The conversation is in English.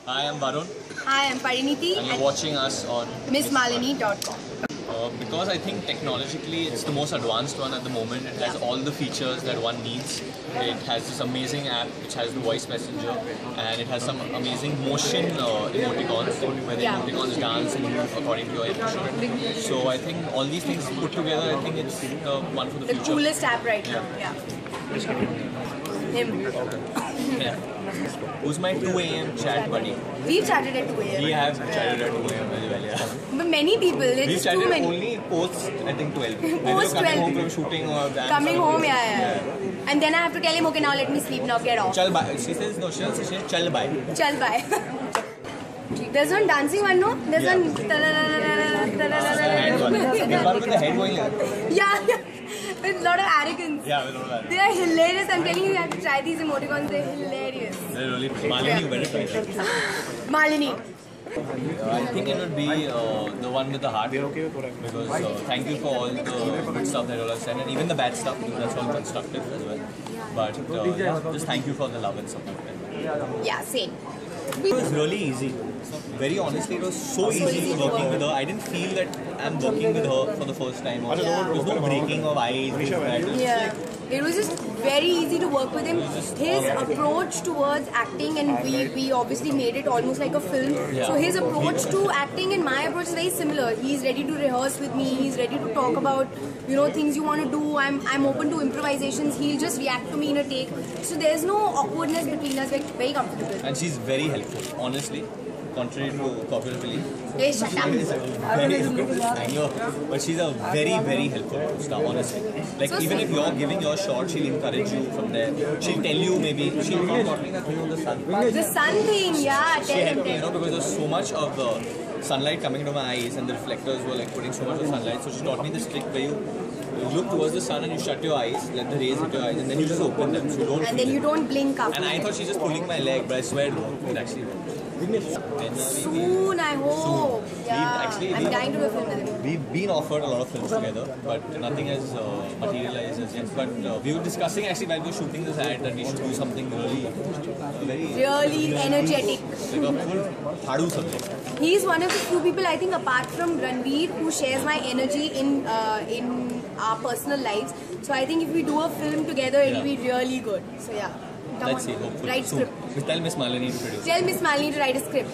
Hi, I'm Varun. Hi, I'm Pariniti And you're watching us on MissMalini.com. Because I think technologically it's the most advanced one at the moment. It has all the features that one needs. It has this amazing app which has the voice messenger, and it has some amazing motion emoticons where the emoticons dance and move according to your emotion. So I think all these things put together, I think it's the one for the future. The coolest app right now. Yeah. Him. Yeah. Who's my 2 a.m. chat buddy? We've chatted at 2 a.m. We have chatted at 2 a.m. as well, yeah. But many people, it's We've just chatted too many. only post, I think 12. Post Either 12. coming home from shooting or Coming home, yeah. And then I have to tell him, okay, now let me sleep, now get off. Chal bye. She says, no, she doesn't say chal bye. Chal bye. There's one dancing one, no? There's one. Hand one. The one with the head going like that. Yeah. With a lot of arrogance. Yeah, with all that. They are hilarious. I'm telling you, you have to try these emoticons. They're hilarious. They're really Malini, you better try that. Malini. I think it would be the one with the heart. Because thank you for all the good stuff that you all have said, and even the bad stuff, because that's all constructive as well. But yeah, just thank you for the love and support. Yeah, same. It was really easy. Very honestly, it was so easy working with her. I didn't feel that I'm working with her for the first time. There was no breaking of ice. Yeah, it was just very easy to work with him. His approach towards acting, and we obviously made it almost like a film. So his approach to acting and my approach is very similar. He's ready to rehearse with me. He's ready to talk about things you want to do. I'm open to improvisations. He'll just react to me in a take. So there's no awkwardness between us. We're very comfortable. And she's very helpful, honestly. Contrary to popular belief. Hey, shut up. I know, but she's a very, very helpful star, honestly. Like, so even if you're giving your shot, she'll encourage you from there. She'll tell you maybe, she'll taught me that thing on the sun. The sun thing, yeah. She helped me, because there's so much of the sunlight coming into my eyes and the reflectors were like putting so much of sunlight. So she taught me this trick where you look towards the sun and you shut your eyes, let the rays hit your eyes, and then you just open them. So you don't. And then you don't blink up. And I thought she's just pulling my leg, but I swear it actually worked. Soon, I hope. Yeah, I'm dying to do a film with him. We've been offered a lot of films together, but nothing has materialized as yet. But we were discussing actually while we were shooting this ad that we should do something really, really energetic. Like a full hadu subject. He's one of the few people, I think, apart from Ranveer, who shares my energy in our personal lives. So I think if we do a film together, it'll be really good. So yeah. Let's see, hopefully. Write script. Tell Miss Malini to produce. Tell Miss Malini to write a script.